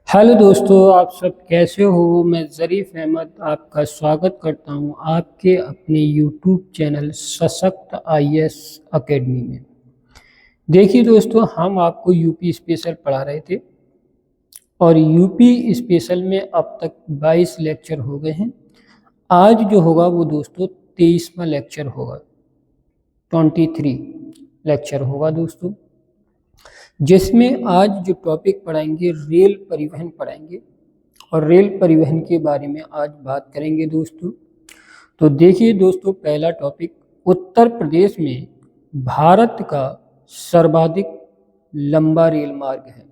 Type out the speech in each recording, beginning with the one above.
Hello दोस्तों, आप सब कैसे हो। मैं ज़रीफ़ अहमद आपका स्वागत करता हूं आपके अपने यूट्यूब चैनल सशक्त आईएएस एकेडमी में। देखिए दोस्तों, हम आपको यूपी स्पेशल पढ़ा रहे थे और यूपी स्पेशल में अब तक 22 लेक्चर हो गए हैं। आज जो होगा वो दोस्तों 23वां लेक्चर होगा, 23 लेक्चर होगा दोस्तों, जिसमें आज जो टॉपिक पढ़ाएंगे रेल परिवहन पढ़ाएंगे और रेल परिवहन के बारे में आज बात करेंगे दोस्तों। तो देखिए दोस्तों, पहला टॉपिक, उत्तर प्रदेश में भारत का सर्वाधिक लंबा रेल मार्ग है।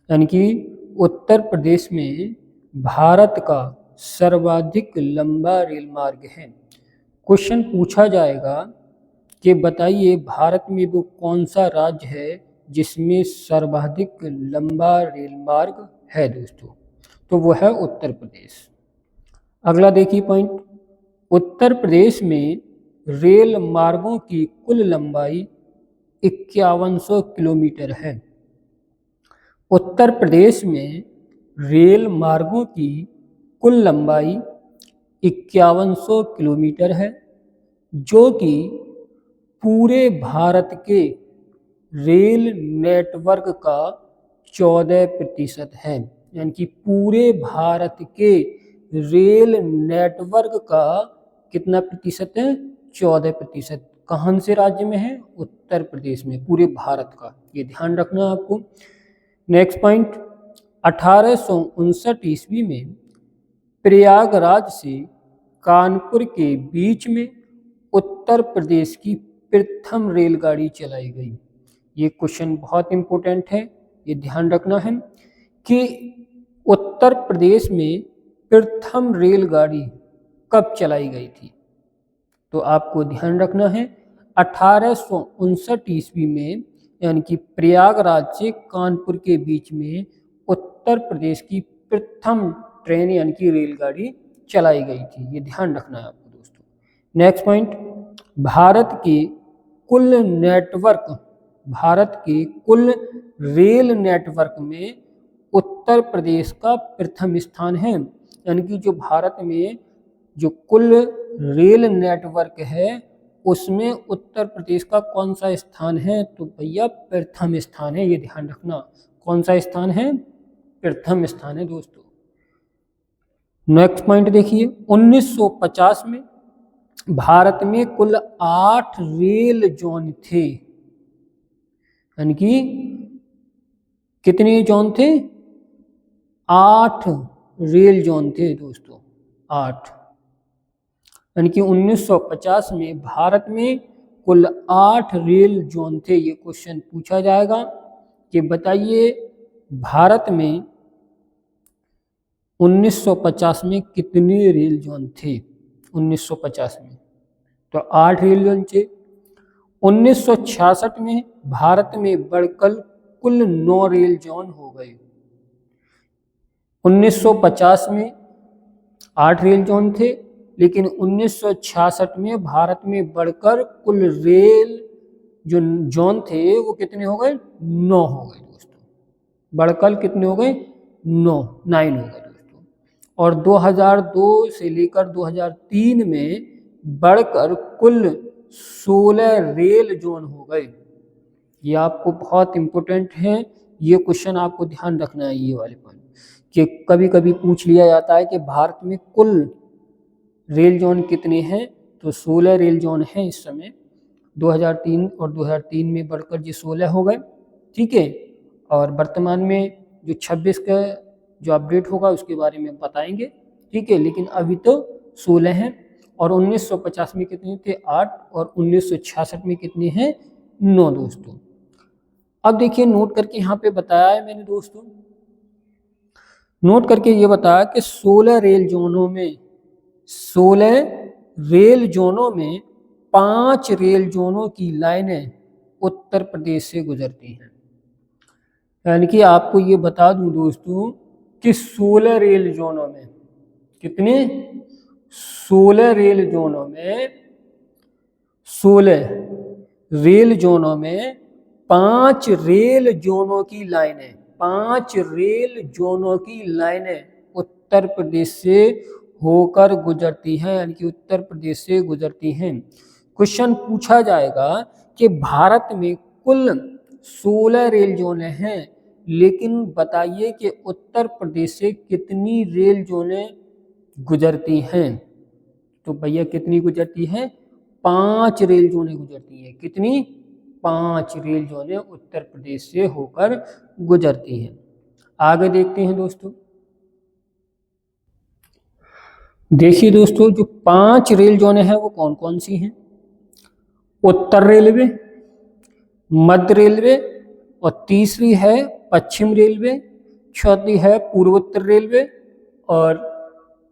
यानी कि उत्तर प्रदेश में भारत का सर्वाधिक लंबा रेल मार्ग है। क्वेश्चन पूछा जाएगा कि बताइए भारत में वो कौन सा राज्य है जिसमें सर्वाधिक लंबा रेल मार्ग है दोस्तों। तो वो है उत्तर प्रदेश। अगला देखिए पॉइंट, उत्तर प्रदेश में रेल मार्गों की कुल लंबाई 5100 किलोमीटर है। उत्तर प्रदेश में रेल मार्गों की कुल लंबाई 5100 किलोमीटर है, जो कि पूरे भारत के रेल नेटवर्क का 14% है। यानी कि पूरे भारत के रेल नेटवर्क का कितना प्रतिशत है? 14%। कहाँ से राज्य में है? उत्तर प्रदेश में, पूरे भारत का। ये ध्यान रखना है आपको। नेक्स्ट पॉइंट, 1859 ईस्वी में प्रयागराज से कानपुर के बीच में उत्तर प्रदेश की प्रथम रेलगाड़ी चलाई गई। ये क्वेश्चन बहुत इंपॉर्टेंट है, ये ध्यान रखना है कि उत्तर प्रदेश में प्रथम रेलगाड़ी कब चलाई गई थी। तो आपको ध्यान रखना है 1859 ईस्वी में, यानी कि प्रयागराज से कानपुर के बीच में उत्तर प्रदेश की प्रथम ट्रेन यानी कि रेलगाड़ी चलाई गई थी। ये ध्यान रखना है आपको दोस्तों। नेक्स्ट पॉइंट, भारत के कुल रेल नेटवर्क में उत्तर प्रदेश का प्रथम स्थान है। यानी कि जो भारत में जो कुल रेल नेटवर्क है उसमें उत्तर प्रदेश का कौन सा स्थान है? तो भैया प्रथम स्थान है। ये ध्यान रखना, कौन सा स्थान है? प्रथम स्थान है दोस्तों। नेक्स्ट पॉइंट देखिए, 1950 में भारत में कुल 8 रेल जोन थे। यानी कि कितने जोन थे? 8 रेल जोन थे दोस्तों, 8। यानी कि 1950 में भारत में कुल 8 रेल जोन थे। ये क्वेश्चन पूछा जाएगा कि बताइए भारत में 1950 में कितने रेल जोन थे? 1950 में तो 8 रेल जोन थे। 1966 में भारत में बढ़कर कुल 9 रेल जोन हो गए। 1950 में 8 रेल जोन थे, लेकिन 1966 में भारत में बढ़कर कुल रेल जो जोन थे वो कितने हो गए? 9 हो गए दोस्तों। बढ़कर कितने हो गए? 9 हो गए दोस्तों। और 2002 से लेकर 2003 में बढ़कर कुल 16 रेल जोन हो गए। ये आपको बहुत इम्पोर्टेंट है, ये क्वेश्चन आपको ध्यान रखना है। ये वाले पॉइंट कि कभी कभी पूछ लिया जाता है कि भारत में कुल रेल जोन कितने हैं? तो 16 रेल जोन हैं इस समय। 2003 और 2003 में बढ़कर ये 16 हो गए, ठीक है। और वर्तमान में जो 26 का जो अपडेट होगा उसके बारे में बताएंगे, ठीक है। लेकिन अभी तो 16 हैं। और 1950 में कितने थे? 8। और 1966 में कितने हैं? 9 दोस्तों। अब देखिए, नोट करके यहाँ पे बताया है मैंने दोस्तों, नोट करके ये बताया कि 16 रेल जोनों में 5 रेल जोनों की लाइनें उत्तर प्रदेश से गुजरती हैं। यानी कि आपको ये बता दूं दोस्तों कि 16 रेल जोनों में कितने? 16 रेल जोनों में 16 रेल जोनों में 5 रेल जोनों की लाइनें 5 रेल जोनों की लाइनें उत्तर प्रदेश से होकर गुजरती हैं, यानी कि उत्तर प्रदेश से गुजरती हैं। क्वेश्चन पूछा जाएगा कि भारत में कुल 16 रेल जोनें हैं, लेकिन बताइए कि उत्तर प्रदेश से कितनी रेल जोनें गुजरती हैं। तो भैया कितनी गुजरती हैं? 5 रेल जोनें गुजरती हैं। कितनी? 5 रेल जोनें उत्तर प्रदेश से होकर गुजरती हैं। आगे देखते हैं दोस्तों। देखिए दोस्तों, जो 5 रेल जोनें हैं वो कौन कौन सी हैं? उत्तर रेलवे, मध्य रेलवे, और तीसरी है पश्चिम रेलवे, चौथी है पूर्वोत्तर रेलवे, और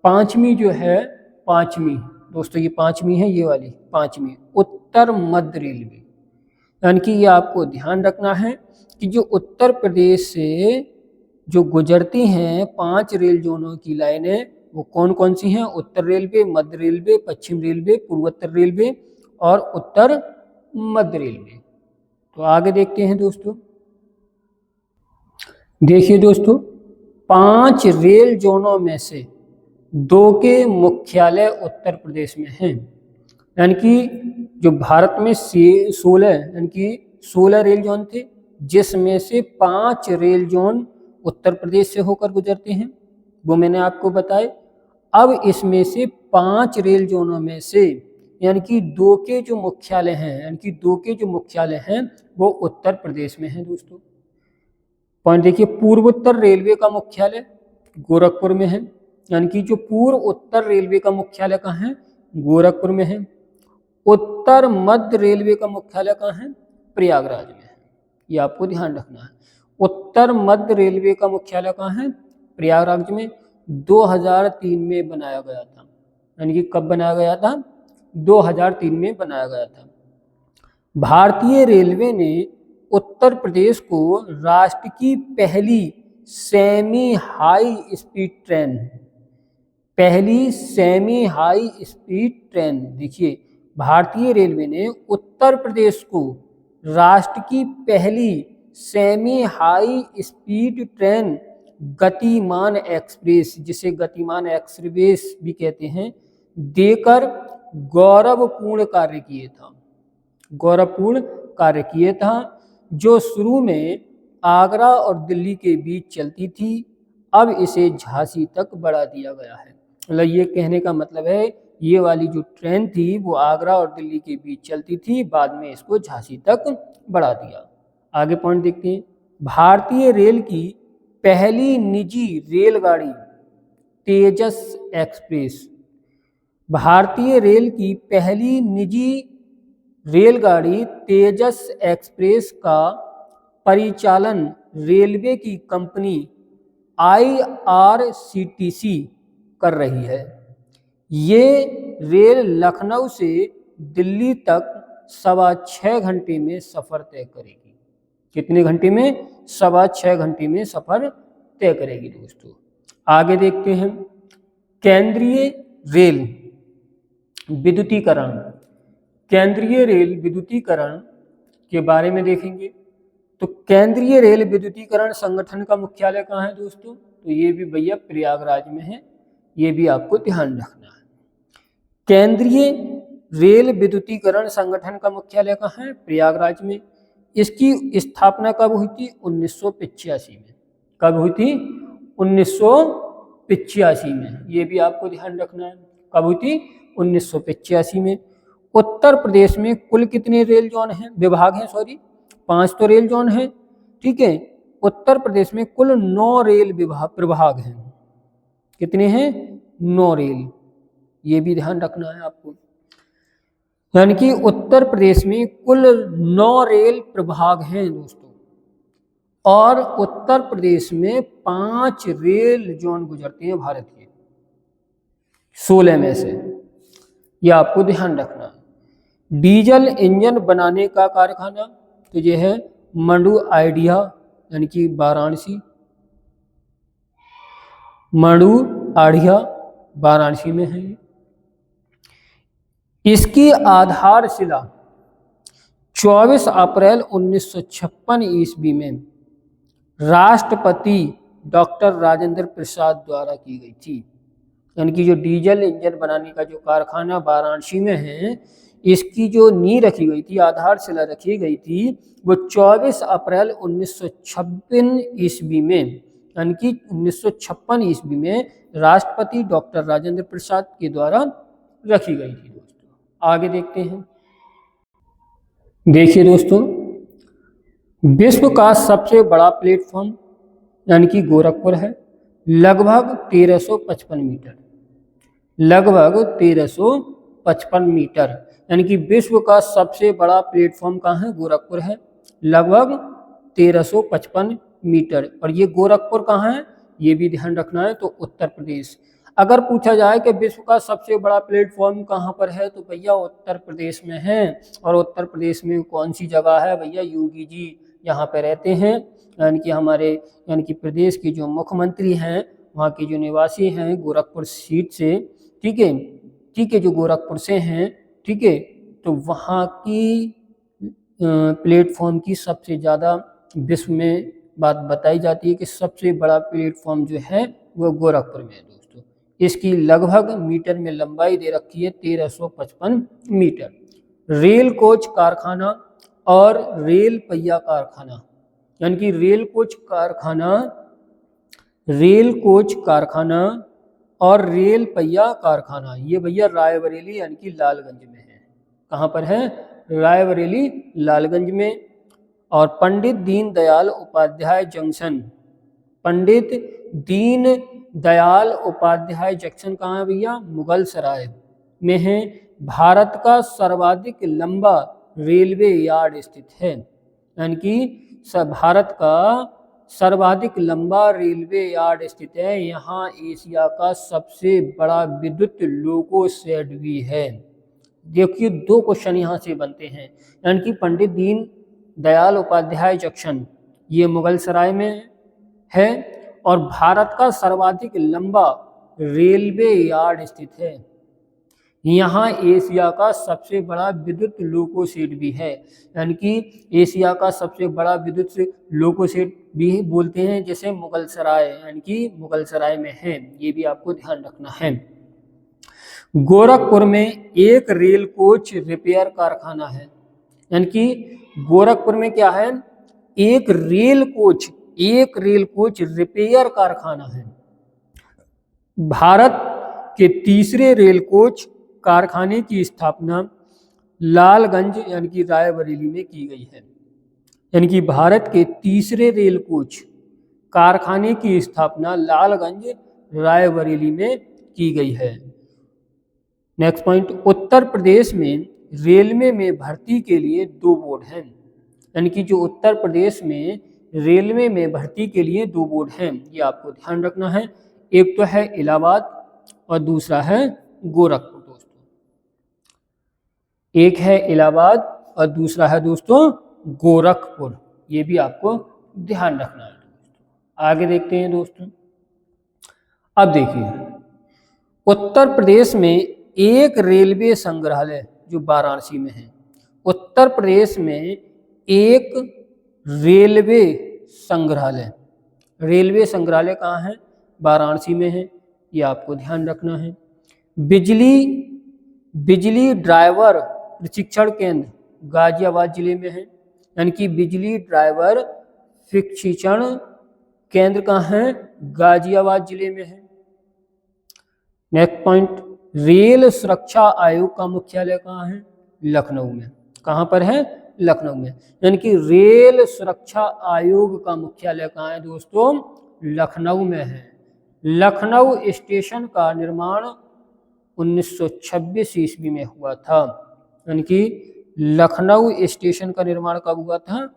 पांचवी जो है, पांचवी दोस्तों ये पांचवी है, ये वाली पांचवी उत्तर मध्य रेलवे। यानी कि ये आपको ध्यान रखना है कि जो उत्तर प्रदेश से जो गुजरती हैं 5 रेल जोनों की लाइनें वो कौन कौन सी हैं? उत्तर रेलवे, मध्य रेलवे, पश्चिम रेलवे, पूर्वोत्तर रेलवे और उत्तर मध्य रेलवे। तो आगे देखते हैं दोस्तों। देखिए दोस्तों, 5 रेल जोनों में से 2 के मुख्यालय उत्तर प्रदेश में हैं। यानी कि जो भारत में 16 यानी कि 16 रेल जोन थे, जिसमें से 5 रेल जोन उत्तर प्रदेश से होकर गुजरते हैं, वो मैंने आपको बताए। अब इसमें से 5 रेल जोनों में से यानी कि 2 के जो मुख्यालय हैं, यानी कि 2 के जो मुख्यालय हैं वो उत्तर प्रदेश में हैं दोस्तों। पॉइंट देखिए, पूर्वोत्तर रेलवे का मुख्यालय गोरखपुर में है, यानी कि जो पूर्व उत्तर रेलवे का मुख्यालय कहाँ है? गोरखपुर में है। उत्तर मध्य रेलवे का मुख्यालय कहाँ है? प्रयागराज में है। ये आपको ध्यान रखना है। उत्तर मध्य रेलवे का मुख्यालय कहाँ है? प्रयागराज में। 2003 में बनाया गया था। यानी कि कब बनाया गया था? 2003 में बनाया गया था। भारतीय रेलवे ने उत्तर प्रदेश को राष्ट्र की पहली सेमी हाई स्पीड ट्रेन, पहली सेमी हाई स्पीड ट्रेन, देखिए भारतीय रेलवे ने उत्तर प्रदेश को राष्ट्र की पहली सेमी हाई स्पीड ट्रेन गतिमान एक्सप्रेस, जिसे गतिमान एक्सप्रेस भी कहते हैं, देकर गौरवपूर्ण कार्य किए था। गौरवपूर्ण कार्य किए था, जो शुरू में आगरा और दिल्ली के बीच चलती थी, अब इसे झांसी तक बढ़ा दिया गया है। मतलब ये कहने का मतलब है, ये वाली जो ट्रेन थी वो आगरा और दिल्ली के बीच चलती थी, बाद में इसको झांसी तक बढ़ा दिया। आगे पॉइंट देखते हैं। भारतीय रेल की पहली निजी रेलगाड़ी तेजस एक्सप्रेस, भारतीय रेल की पहली निजी रेलगाड़ी तेजस एक्सप्रेस का परिचालन रेलवे की कंपनी IRCTC कर रही है। ये रेल लखनऊ से दिल्ली तक 6.25 घंटे में सफ़र तय करेगी। कितने घंटे में? 6.25 घंटे में सफ़र तय करेगी दोस्तों। आगे देखते हैं। केंद्रीय रेल विद्युतीकरण, केंद्रीय रेल विद्युतीकरण के बारे में देखेंगे। तो केंद्रीय रेल विद्युतीकरण संगठन का मुख्यालय कहाँ है दोस्तों? तो ये भी भैया प्रयागराज में है, ये भी आपको ध्यान रखना है। केंद्रीय रेल विद्युतीकरण संगठन का मुख्यालय कहाँ है? प्रयागराज में। इसकी स्थापना कब हुई थी? 1985 में। कब हुई थी? 1985 में। ये भी आपको ध्यान रखना है, कब हुई थी? 1985 में। उत्तर प्रदेश में कुल कितने रेल जोन हैं? विभाग हैं, सॉरी 5 तो रेल जोन हैं, ठीक है। उत्तर प्रदेश में कुल 9 रेल प्रभाग हैं। कितने हैं? 9 रेल। ये भी ध्यान रखना है आपको। यानी कि उत्तर प्रदेश में कुल 9 रेल प्रभाग हैं दोस्तों, और उत्तर प्रदेश में 5 रेल जोन गुजरते हैं भारत के 16 में से। ये आपको ध्यान रखना है। डीजल इंजन बनाने का कारखाना तो ये है मंडू आइडिया, यानी कि वाराणसी, मंडू आइडिया वाराणसी में है। इसकी राष्ट्रपति डॉक्टर राजेंद्र प्रसाद द्वारा की गई थी। यानी कि जो डीजल इंजन बनाने का जो कारखाना वाराणसी में है, इसकी जो नींव रखी गई थी, आधारशिला रखी गई थी, वो 24 अप्रैल 1956 ईस्वी में, यानी कि 1956 ईस्वी में राष्ट्रपति डॉक्टर राजेंद्र प्रसाद के द्वारा रखी गई थी। दोस्तों आगे देखते हैं। देखिए दोस्तों, विश्व का सबसे बड़ा प्लेटफॉर्म यानी कि गोरखपुर है, लगभग 1355 मीटर, लगभग 1355 मीटर, यानी कि विश्व का सबसे बड़ा प्लेटफॉर्म कहाँ है? गोरखपुर है, लगभग 1355 मीटर। और ये गोरखपुर कहाँ है, ये भी ध्यान रखना है, तो उत्तर प्रदेश। अगर पूछा जाए कि विश्व का सबसे बड़ा प्लेटफॉर्म कहाँ पर है, तो भैया उत्तर प्रदेश में है। और उत्तर प्रदेश में कौन सी जगह है भैया? योगी जी यहाँ पे रहते हैं, यानी कि हमारे यानी कि प्रदेश के जो मुख्यमंत्री हैं, वहाँ के जो निवासी हैं गोरखपुर सीट से, ठीक है, ठीक है, जो गोरखपुर से हैं, ठीक है, तो वहाँ की प्लेटफॉर्म की सबसे ज़्यादा विश्व में बात बताई जाती है कि सबसे बड़ा प्लेटफॉर्म जो है वो गोरखपुर में है। दोस्तों इसकी लगभग मीटर में लंबाई दे रखी है 1355 मीटर। रेल कोच कारखाना और रेल पहिया कारखाना, यानी कि रेल कोच कारखाना और रेल पहिया कारखाना, ये भैया रायबरेली यानी कि लालगंज में है। कहाँ पर है? रायबरेली लालगंज में। और पंडित दीनदयाल उपाध्याय जंक्शन, पंडित दीनदयाल उपाध्याय जंक्शन कहाँ है भैया? मुगल सराय में है। भारत का सर्वाधिक लंबा रेलवे यार्ड स्थित है, यानी कि भारत का सर्वाधिक लंबा रेलवे यार्ड स्थित है। यहाँ एशिया का सबसे बड़ा विद्युत लोको शेड भी है। देखिए 2 क्वेश्चन यहाँ से बनते हैं, यानी कि पंडित दीन दयाल उपाध्याय जंक्शन ये मुगल सराय में है और भारत का सर्वाधिक लंबा रेलवे यार्ड स्थित है। यहाँ एशिया का सबसे बड़ा विद्युत लोको शेड भी है, यानी कि एशिया का सबसे बड़ा विद्युत लोको शेड भी बोलते हैं, जैसे मुगल सराय, यानी कि मुगल सराय में है। ये भी आपको ध्यान रखना है। गोरखपुर में एक रेल कोच रिपेयर कारखाना है, यानी कि गोरखपुर में क्या है? एक रेल कोच रिपेयर कारखाना है। भारत के तीसरे रेल कोच कारखाने की स्थापना लालगंज यानी कि रायबरेली में की गई है, यानी कि भारत के तीसरे रेल कोच कारखाने की स्थापना लालगंज रायबरेली में की गई है। नेक्स्ट पॉइंट, उत्तर प्रदेश में रेलवे में भर्ती के लिए 2 बोर्ड हैं, यानी कि जो उत्तर प्रदेश में रेलवे में भर्ती के लिए 2 बोर्ड हैं, ये आपको ध्यान रखना है। एक तो है इलाहाबाद और दूसरा है गोरखपुर। दोस्तों एक है इलाहाबाद और दूसरा है दोस्तों गोरखपुर, ये भी आपको ध्यान रखना है। आगे देखते हैं दोस्तों। अब देखिए, उत्तर प्रदेश में एक रेलवे संग्रहालय जो वाराणसी में है, उत्तर प्रदेश में एक रेलवे संग्रहालय कहाँ है? वाराणसी में है, ये आपको ध्यान रखना है। बिजली ड्राइवर प्रशिक्षण केंद्र गाजियाबाद जिले में है, यानी कि बिजली ड्राइवर प्रशिक्षण केंद्र कहाँ है? गाजियाबाद जिले में है। नेक्स्ट पॉइंट, रेल सुरक्षा आयोग का मुख्यालय कहाँ है? लखनऊ में। कहाँ पर है? लखनऊ में। यानी कि रेल सुरक्षा आयोग का मुख्यालय कहाँ है दोस्तों? लखनऊ में है। लखनऊ स्टेशन का निर्माण 1926 ईस्वी में हुआ था, यानी कि लखनऊ स्टेशन का निर्माण कब हुआ था?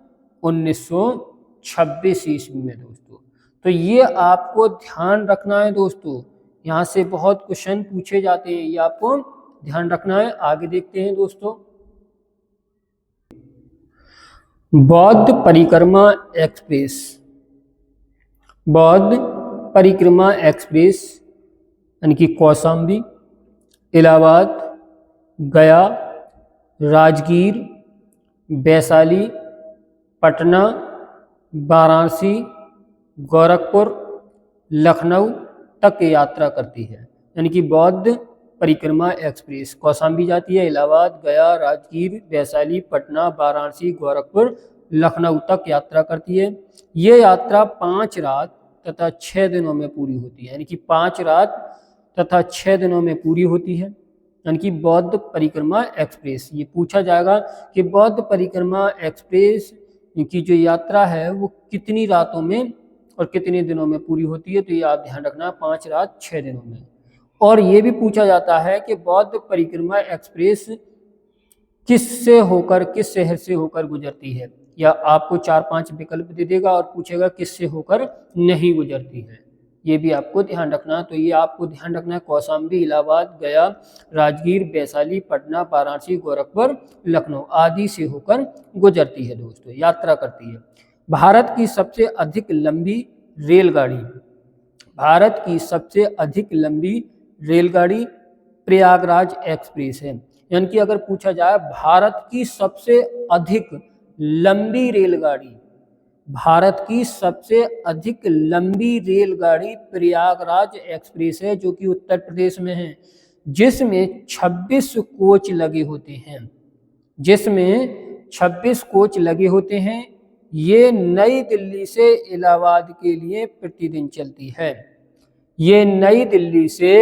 1926 ईस्वी में दोस्तों। तो ये आपको ध्यान रखना है दोस्तों, यहाँ से बहुत क्वेश्चन पूछे जाते हैं, ये आपको ध्यान रखना है। आगे देखते हैं दोस्तों। बौद्ध परिक्रमा एक्सप्रेस यानी कि कौशाम्बी, इलाहाबाद, गया, राजगीर, वैशाली, पटना, वाराणसी, गोरखपुर, लखनऊ तक यात्रा करती है, यानी कि बौद्ध परिक्रमा एक्सप्रेस कौशाम्बी जाती है, इलाहाबाद, गया, राजगीर, वैशाली, पटना, वाराणसी, गोरखपुर, लखनऊ तक यात्रा करती है। ये यात्रा 5 रात तथा 6 दिनों में पूरी होती है, यानी कि 5 रात तथा 6 दिनों में पूरी होती है, यानी कि बौद्ध परिक्रमा एक्सप्रेस। ये पूछा जाएगा कि बौद्ध परिक्रमा एक्सप्रेस की जो यात्रा है वो कितनी रातों में और कितने दिनों में पूरी होती है, तो ये आप ध्यान रखना 5 रात 6 दिनों में। और ये भी पूछा जाता है कि बौद्ध परिक्रमा एक्सप्रेस किस शहर से होकर गुजरती है, या आपको 4-5 विकल्प दे देगा और पूछेगा किससे होकर नहीं गुजरती है, ये भी आपको ध्यान रखना। तो ये आपको ध्यान रखना है कौशाम्बी, इलाहाबाद, गया, राजगीर, वैशाली, पटना, वाराणसी, गोरखपुर, लखनऊ आदि से होकर गुजरती है दोस्तों, यात्रा करती है। भारत की सबसे अधिक लंबी रेलगाड़ी, भारत की सबसे अधिक लंबी रेलगाड़ी प्रयागराज एक्सप्रेस है। यानी कि अगर पूछा जाए भारत की सबसे अधिक लंबी रेलगाड़ी, भारत की सबसे अधिक लंबी रेलगाड़ी प्रयागराज एक्सप्रेस है, जो कि उत्तर प्रदेश में है, जिसमें 26 कोच लगे होते हैं, जिसमें 26 कोच लगे होते हैं। ये नई दिल्ली से इलाहाबाद के लिए प्रतिदिन चलती है, ये नई दिल्ली से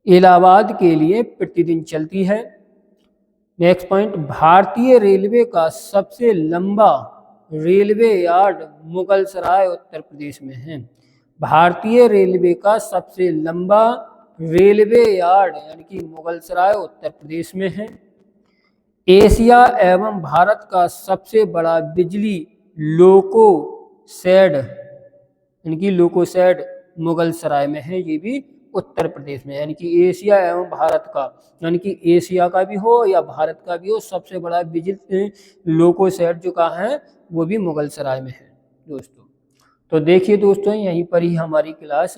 इलाहाबाद के लिए प्रतिदिन चलती है। नेक्स्ट पॉइंट, भारतीय रेलवे का सबसे लंबा रेलवे यार्ड मुगलसराय उत्तर प्रदेश में है। भारतीय रेलवे का सबसे लंबा रेलवे यार्ड यानी कि मुगलसराय उत्तर प्रदेश में है। एशिया एवं भारत का सबसे बड़ा बिजली लोको शेड यानी कि लोको शेड मुगलसराय में है, ये भी उत्तर प्रदेश में। यानी कि एशिया एवं भारत का, यानी कि एशिया का भी हो या भारत का भी हो, सबसे बड़ा बिजली लोको शेड जो कहाँ है वो भी मुगलसराय में है दोस्तों। तो देखिए दोस्तों, यहीं पर ही हमारी क्लास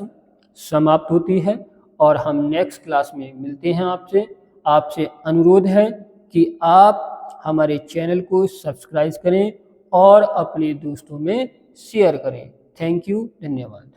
समाप्त होती है और हम नेक्स्ट क्लास में मिलते हैं आपसे। आपसे अनुरोध है कि आप हमारे चैनल को सब्सक्राइब करें और अपने दोस्तों में शेयर करें। थैंक यू, धन्यवाद।